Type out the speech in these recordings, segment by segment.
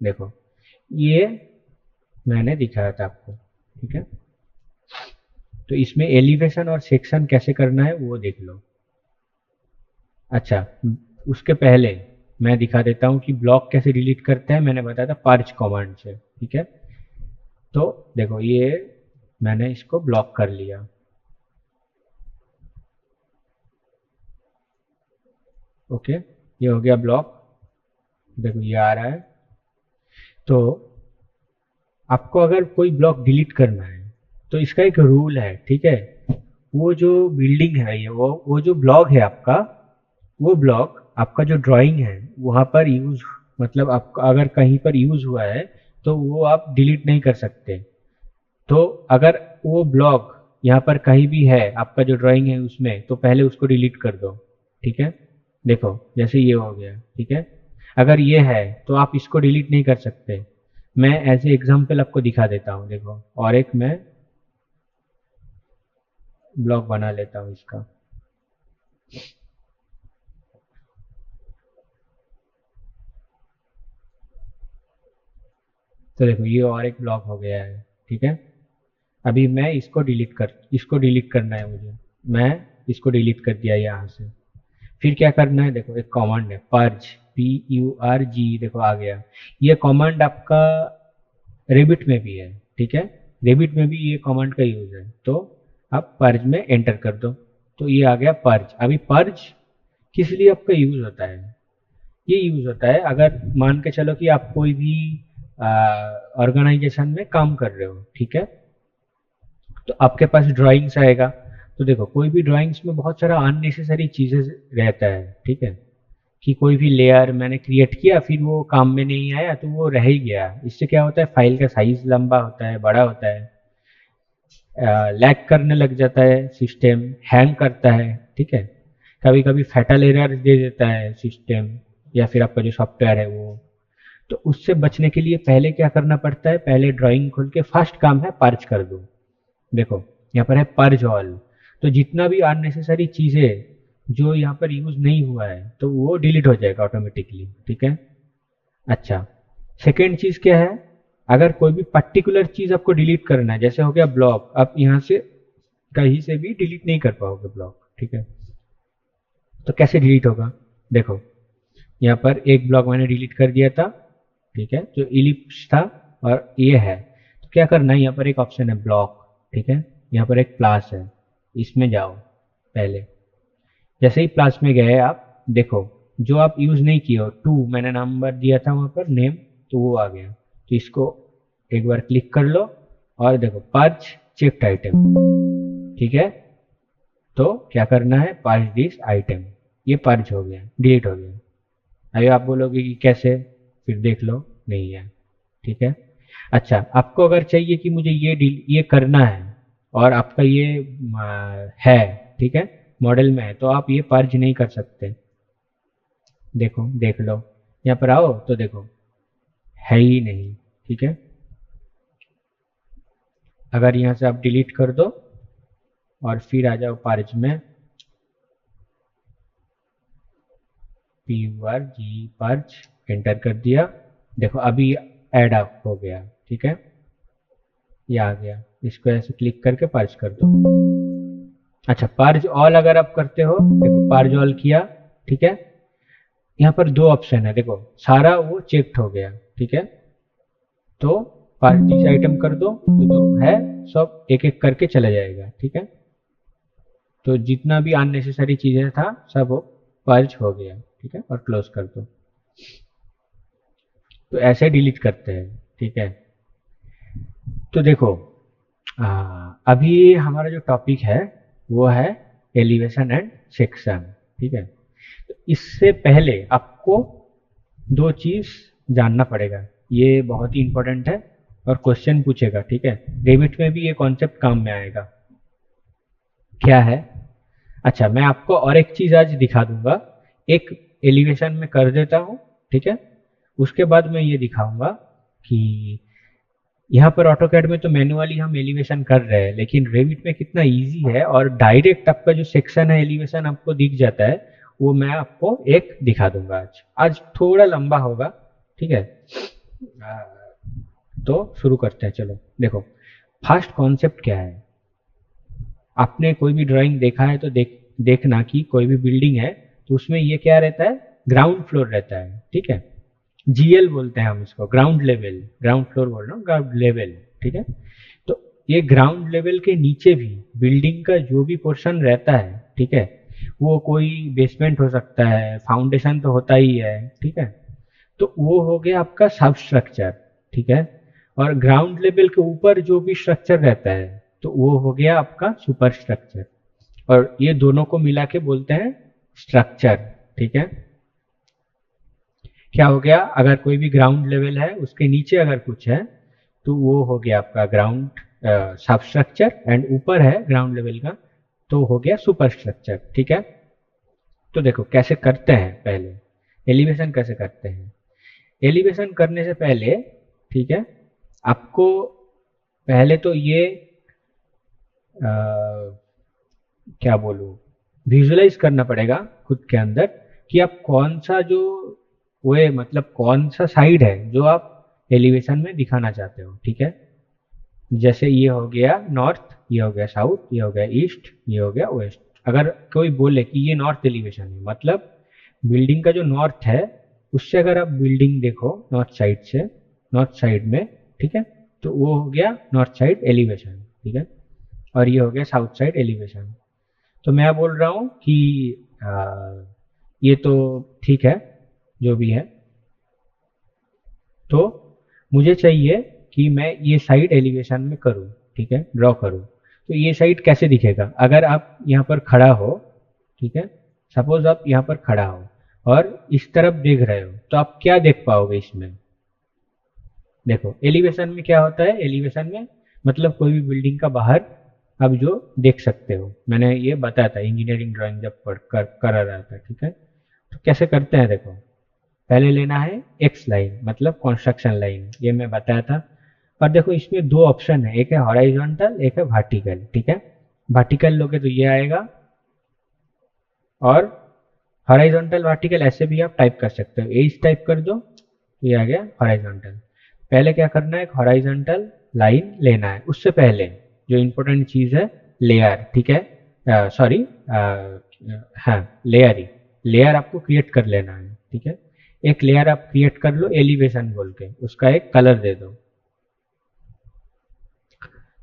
देखो ये मैंने दिखाया था आपको, ठीक है। तो इसमें एलिवेशन और सेक्शन कैसे करना है वो देख लो। अच्छा, उसके पहले मैं दिखा देता हूँ कि ब्लॉक कैसे डिलीट करते हैं। मैंने बताया था पर्च कमांड से, ठीक है। तो देखो ये मैंने इसको ब्लॉक कर लिया। ओके, ये हो गया ब्लॉक। देखो ये आ रहा है। तो आपको अगर कोई ब्लॉक डिलीट करना है तो इसका एक रूल है, ठीक है। वो जो बिल्डिंग है, ये वो जो ब्लॉक है आपका, वो ब्लॉक आपका जो ड्राइंग है वहाँ पर यूज, मतलब आपका अगर कहीं पर यूज हुआ है तो वो आप डिलीट नहीं कर सकते। तो अगर वो ब्लॉक यहाँ पर कहीं भी है आपका जो ड्राइंग है उसमें, तो पहले उसको डिलीट कर दो, ठीक है। देखो जैसे ये हो गया, ठीक है। अगर ये है तो आप इसको डिलीट नहीं कर सकते। मैं एज ए एग्जाम्पल आपको दिखा देता हूँ, देखो। और एक मैं ब्लॉक बना लेता हूँ इसका। तो देखो ये और एक ब्लॉक हो गया है, ठीक है। अभी मैं इसको डिलीट करना है मुझे। मैं इसको डिलीट कर दिया यहाँ से। फिर क्या करना है, देखो एक कमांड है पर्ज, PURG, देखो आ गया। ये कमांड आपका रेबिट में भी है, ठीक है। रेबिट में भी ये कमांड का यूज है। तो आप पर्ज में एंटर कर दो। तो ये आ गया पर्ज। अभी पर्ज किस लिए आपका यूज होता है? ये यूज होता है अगर मान के चलो कि आप कोई भी ऑर्गेनाइजेशन में काम कर रहे हो, ठीक है। तो आपके पास ड्राइंग्स आएगा। तो देखो कोई भी ड्राइंग्स में बहुत सारा अननेसेसरी चीजें रहता है, ठीक है। कि कोई भी लेयर मैंने क्रिएट किया फिर वो काम में नहीं आया तो वो रह ही गया। इससे क्या होता है, फाइल का साइज लंबा होता है, बड़ा होता है, लैग करने लग जाता है, सिस्टम हैंग करता है, ठीक है। कभी कभी फैटल एरर दे देता है सिस्टम, या फिर आपका जो सॉफ्टवेयर है वो। तो उससे बचने के लिए पहले क्या करना पड़ता है, पहले ड्राइंग खोल के फर्स्ट काम है पर्च कर दो। देखो यहाँ पर है पर्ज ऑल। तो जितना भी अननेसेसरी चीजें जो यहाँ पर यूज नहीं हुआ है तो वो डिलीट हो जाएगा ऑटोमेटिकली, ठीक है। अच्छा, सेकेंड चीज क्या है, अगर कोई भी पर्टिकुलर चीज आपको डिलीट करना है, जैसे हो गया ब्लॉक, आप यहाँ से कहीं से भी डिलीट नहीं कर पाओगे ब्लॉक, ठीक है। तो कैसे डिलीट होगा, देखो यहाँ पर एक ब्लॉक मैंने डिलीट कर दिया था, ठीक है, जो इलिप्स था। और ये है, तो क्या करना है, यहाँ पर एक ऑप्शन है ब्लॉक, ठीक है। यहाँ पर एक प्लस है, इसमें जाओ पहले। जैसे ही प्लस में गए आप, देखो जो आप यूज नहीं किए हो, टू मैंने नंबर दिया था वहां पर नेम, तो वो आ गया। तो इसको एक बार क्लिक कर लो और देखो पर्च चेक्ड आइटम, ठीक है। तो क्या करना है, पर्च दिस आइटम। ये पर्च हो गया, डिलीट हो गया। अभी आप बोलोगे कि कैसे, फिर देख लो, नहीं है, ठीक है। अच्छा, आपको अगर चाहिए कि मुझे ये करना है और आपका ये है, ठीक है, मॉडल में है, तो आप ये पर्ज नहीं कर सकते। देखो देख लो, यहाँ पर आओ तो देखो है ही नहीं, ठीक है। अगर यहाँ से आप डिलीट कर दो और फिर आ जाओ पर्ज में, PURG पर्ज, एंटर कर दिया। देखो अभी ऐड अप हो गया, ठीक है। ये आ गया, इसको ऐसे क्लिक करके पर्ज कर दो। अच्छा, पर्ज ऑल अगर आप करते हो, देखो पर्ज ऑल किया, ठीक है। यहाँ पर दो ऑप्शन है, देखो सारा वो चेक्ड हो गया, ठीक है। तो पर्चेज आइटम कर दो तो जो है सब एक एक करके चला जाएगा, ठीक है। तो जितना भी अननेसेसरी चीजें था सब वो पर्च हो गया, ठीक है, और क्लोज कर दो। तो ऐसे डिलीट करते हैं, ठीक है। तो देखो अभी हमारा जो टॉपिक है वो है एलिवेशन एंड सेक्शन, ठीक है। तो इससे पहले आपको दो चीज जानना पड़ेगा, ये बहुत ही इंपॉर्टेंट है और क्वेश्चन पूछेगा, ठीक है। रेबिट में भी ये कॉन्सेप्ट काम में आएगा। क्या है, अच्छा मैं आपको और एक चीज आज दिखा दूंगा। एक एलिवेशन में कर देता हूँ, ठीक है। उसके बाद मैं ये दिखाऊंगा कि यहाँ पर ऑटोकैड में तो मैनुअली हम एलिवेशन कर रहे हैं, लेकिन रेविट में कितना इजी है और डायरेक्ट आपका जो सेक्शन है एलिवेशन आपको दिख जाता है। वो मैं आपको एक दिखा दूंगा आज। आज थोड़ा लंबा होगा, ठीक है। आ, तो शुरू करते हैं, चलो देखो। फर्स्ट कॉन्सेप्ट क्या है, आपने कोई भी ड्राइंग देखा है तो देखना कि कोई भी बिल्डिंग है तो उसमें ये क्या रहता है, ग्राउंड फ्लोर रहता है, ठीक है। जीएल बोलते हैं हम इसको, ग्राउंड लेवल, ग्राउंड फ्लोर बोल रहा हूँ, ग्राउंड लेवल, ठीक है। तो ये ग्राउंड लेवल के नीचे भी बिल्डिंग का जो भी पोर्शन रहता है, ठीक है, वो कोई बेसमेंट हो सकता है, फाउंडेशन तो होता ही है, ठीक है। तो वो हो गया आपका सब स्ट्रक्चर, ठीक है। और ग्राउंड लेवल के ऊपर जो भी स्ट्रक्चर रहता है तो वो हो गया आपका सुपर स्ट्रक्चर। और ये दोनों को मिला के बोलते हैं स्ट्रक्चर, ठीक है। क्या हो गया, अगर कोई भी ग्राउंड लेवल है उसके नीचे अगर कुछ है तो वो हो गया आपका ग्राउंड सब स्ट्रक्चर, एंड ऊपर है ग्राउंड लेवल का तो हो गया सुपर स्ट्रक्चर, ठीक है। तो देखो कैसे करते हैं, पहले एलिवेशन कैसे करते हैं। एलिवेशन करने से पहले, ठीक है, आपको पहले तो ये आ, क्या बोलूँ, विजुअलाइज करना पड़ेगा खुद के अंदर कि आप कौन सा जो वो है, मतलब कौन सा साइड है जो आप एलिवेशन में दिखाना चाहते हो, ठीक है। जैसे ये हो गया नॉर्थ, ये हो गया साउथ, ये हो गया ईस्ट, ये हो गया वेस्ट। अगर कोई बोले कि ये नॉर्थ एलिवेशन है, मतलब बिल्डिंग का जो नॉर्थ है उससे अगर आप बिल्डिंग देखो नॉर्थ साइड से, नॉर्थ साइड में, ठीक है, तो वो हो गया नॉर्थ साइड एलिवेशन, ठीक है। और ये हो गया साउथ साइड एलिवेशन। तो मैं बोल रहा हूँ कि आ, ये तो ठीक है जो भी है, तो मुझे चाहिए कि मैं ये साइड एलिवेशन में करूँ, ठीक है, ड्रॉ करूँ। तो ये साइड कैसे दिखेगा, अगर आप यहाँ पर खड़ा हो, ठीक है, सपोज आप यहाँ पर खड़ा हो और इस तरफ देख रहे हो तो आप क्या देख पाओगे इसमें। देखो एलिवेशन में क्या होता है, एलिवेशन में मतलब कोई भी बिल्डिंग का बाहर आप जो देख सकते हो, मैंने ये बताया था इंजीनियरिंग ड्राइंग जब कर रहा था, ठीक है। तो कैसे करते हैं, देखो पहले लेना है एक्स लाइन, मतलब कंस्ट्रक्शन लाइन, ये मैं बताया था। और देखो इसमें दो ऑप्शन है, एक है हॉराइजॉन्टल, एक है वर्टिकल, ठीक है। वर्टिकल लोगे तो ये आएगा, और हॉराइजॉन्टल वर्टिकल ऐसे भी आप टाइप कर सकते हो, इस टाइप कर दो तो ये आ गया हॉराइजॉन्टल। पहले क्या करना है, एक हॉराइजॉन्टल लाइन लेना है, उससे पहले जो इम्पोर्टेंट चीज़ है लेयर, ठीक है, सॉरी, हाँ लेयर ही, लेयर आपको क्रिएट कर लेना है, ठीक है। एक लेयर आप क्रिएट कर लो एलिवेशन बोल के, उसका एक कलर दे दो,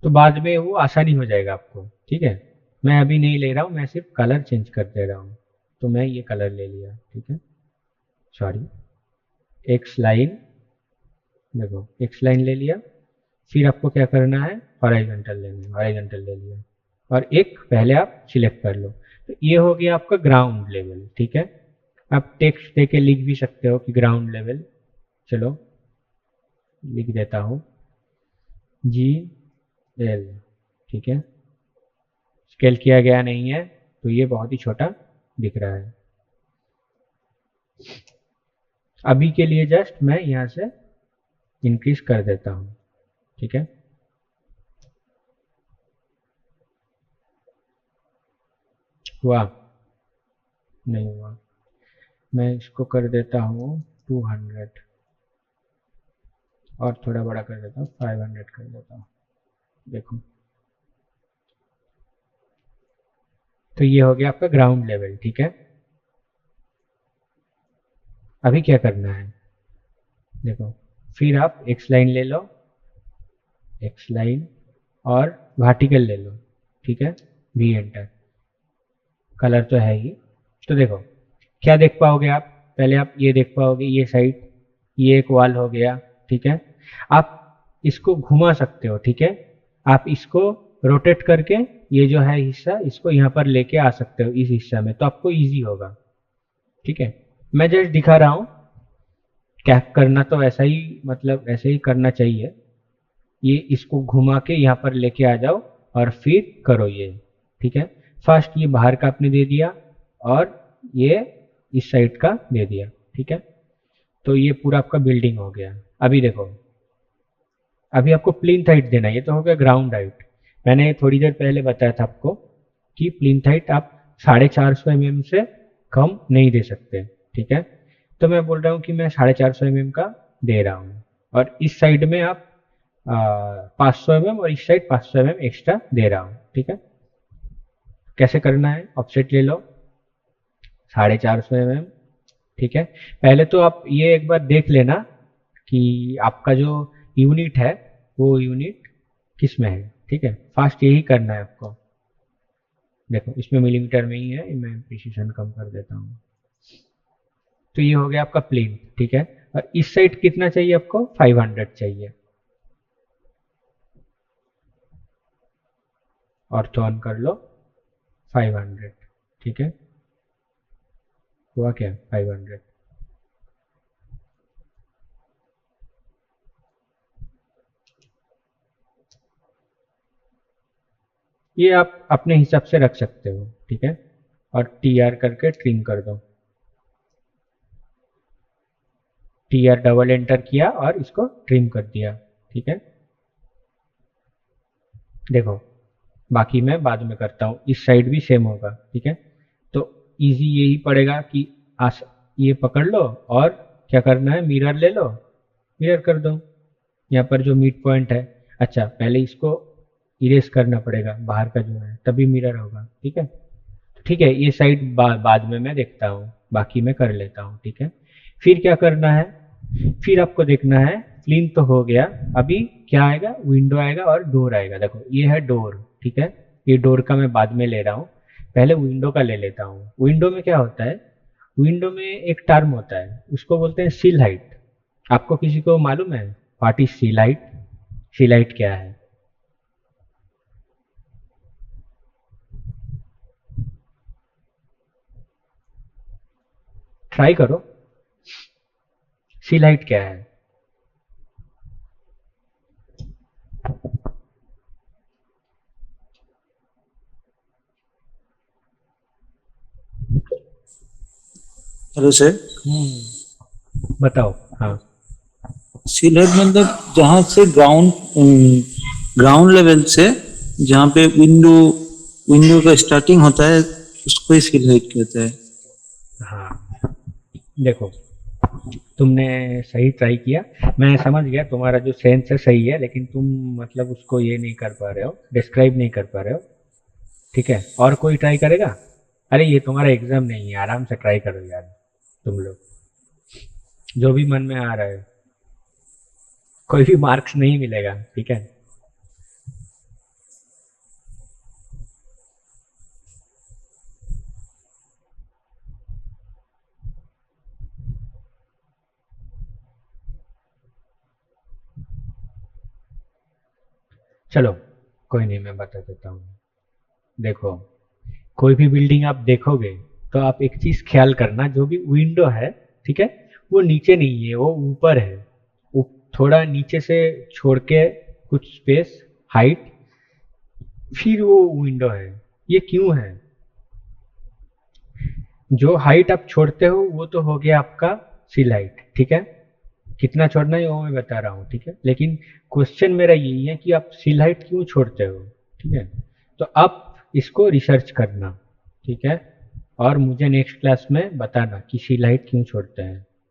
तो बाद में वो आसानी हो जाएगा आपको, ठीक है। मैं अभी नहीं ले रहा हूँ, मैं सिर्फ कलर चेंज कर दे रहा हूँ। तो मैं ये कलर ले लिया, ठीक है, सॉरी, एक्स लाइन, देखो एक्स लाइन ले लिया। फिर आपको क्या करना है, हॉराइजॉन्टल लेना है, हॉराइजॉन्टल ले लिया, और एक पहले आप सिलेक्ट कर लो। तो ये हो गया आपका ग्राउंड लेवल, ठीक है। आप टेक्स्ट दे के लिख भी सकते हो कि ग्राउंड लेवल, चलो लिख देता हूँ जी एल, ठीक है। स्केल किया गया नहीं है तो ये बहुत ही छोटा दिख रहा है। अभी के लिए जस्ट मैं यहाँ से इंक्रीज कर देता हूँ, ठीक है। हुआ, नहीं हुआ, मैं इसको कर देता हूँ 200, और थोड़ा बड़ा कर देता हूँ, 500 कर देता हूँ, देखो। तो ये हो गया आपका ग्राउंड लेवल, ठीक है। अभी क्या करना है, देखो फिर आप एक्स लाइन ले लो, एक्स लाइन, और वर्टिकल ले लो, ठीक है, वी एंटर, कलर तो है ही। तो देखो क्या देख पाओगे आप, पहले आप ये देख पाओगे, ये साइड, ये एक वॉल हो गया, ठीक है। आप इसको घुमा सकते हो, ठीक है, आप इसको रोटेट करके ये जो है हिस्सा, इसको यहाँ पर लेके आ सकते हो इस हिस्सा में, तो आपको इजी होगा, ठीक है। मैं जस्ट दिखा रहा हूँ, क्या करना तो ऐसा ही, मतलब ऐसे ही करना चाहिए। ये इसको घुमा के यहाँ पर लेके आ जाओ और फिर करो ये, ठीक है। फर्स्ट ये बाहर का आपने दे दिया, और ये इस साइड का दे दिया, ठीक है। तो ये पूरा आपका बिल्डिंग हो गया। अभी देखो, अभी आपको प्लिंथ हाइट देना है, ये तो हो गया ग्राउंड हाइट। मैंने थोड़ी देर पहले बताया था आपको कि प्लिंथ हाइट आप 450 mm से कम नहीं दे सकते, ठीक है। तो मैं बोल रहा हूँ कि मैं 450 mm का दे रहा हूँ, और इस साइड में आप 500 mm और इस साइड 500 mm एक्स्ट्रा दे रहा हूँ, ठीक है। कैसे करना है, ऑफसेट ले लो 450 mm, ठीक है। पहले तो आप ये एक बार देख लेना कि आपका जो यूनिट है वो यूनिट किस में है, ठीक है। फास्ट यही करना है आपको। देखो इसमें मिलीमीटर में ही है, मैं प्रिसीजन कम कर देता हूँ। तो ये हो गया आपका प्लेन, ठीक है। और इस साइड कितना चाहिए आपको, 500 चाहिए। ऑर्थो ऑन कर लो 500, ठीक है। हुआ क्या, 500। ये आप अपने हिसाब से रख सकते हो, ठीक है। और टी आर करके ट्रिम कर दो। टी आर डबल एंटर किया और इसको ट्रिम कर दिया, ठीक है। देखो बाकी मैं बाद में करता हूँ, इस साइड भी सेम होगा, ठीक है। तो इजी यही पड़ेगा कि ये पकड़ लो और क्या करना है, मिरर ले लो, मिरर कर दो यहाँ पर जो मिड पॉइंट है। अच्छा पहले इसको इरेज करना पड़ेगा बाहर का जो है, तभी मिरर होगा, ठीक है। ठीक है ये साइड बाद में मैं देखता हूँ, बाकी मैं कर लेता हूँ, ठीक है। फिर क्या करना है, फिर आपको देखना है प्लेन तो हो गया, अभी क्या आएगा, विंडो आएगा और डोर आएगा। देखो ये है डोर, ठीक है। ये डोर का मैं बाद में ले रहा हूँ, पहले विंडो का ले लेता हूँ। विंडो में क्या होता है, विंडो में एक टर्म होता है उसको बोलते हैं सील हाइट। आपको किसी को मालूम है what is seal height, seal height क्या है? ट्राई करो, सील हाइट क्या है? Hello sir. बताओ। हाँ सीलर मतलब जहाँ से ग्राउंड लेवल से जहाँ पे विंडो विंडो का स्टार्टिंग होता है उसको ही सीलर कहते हैं। हाँ देखो तुमने सही ट्राई किया, मैं समझ गया तुम्हारा जो सेंस है सही है, लेकिन तुम मतलब उसको ये नहीं कर पा रहे हो, डिस्क्राइब नहीं कर पा रहे हो, ठीक है। और कोई ट्राई करेगा? अरे ये तुम्हारा एग्जाम नहीं है, आराम से ट्राई करो यार तुम लोग, जो भी मन में आ रहा है। कोई भी मार्क्स नहीं मिलेगा, ठीक है। चलो कोई नहीं, मैं बता देता हूँ। देखो कोई भी बिल्डिंग आप देखोगे तो आप एक चीज ख्याल करना, जो भी विंडो है, ठीक है, वो नीचे नहीं है, वो ऊपर है। थोड़ा नीचे से छोड़ के कुछ स्पेस, हाइट, फिर वो विंडो है। ये क्यों है? जो हाइट आप छोड़ते हो वो तो हो गया आपका सिल हाइट, ठीक है। कितना छोड़ना है वो मैं बता रहा हूँ, ठीक है। लेकिन क्वेश्चन मेरा यही है कि आप सिल हाइट क्यों छोड़ते हो, ठीक है। तो आप इसको रिसर्च करना, ठीक है। और मुझे नेक्स्ट क्लास में बताना कि सिल हाइट क्यों छोड़ते हैं।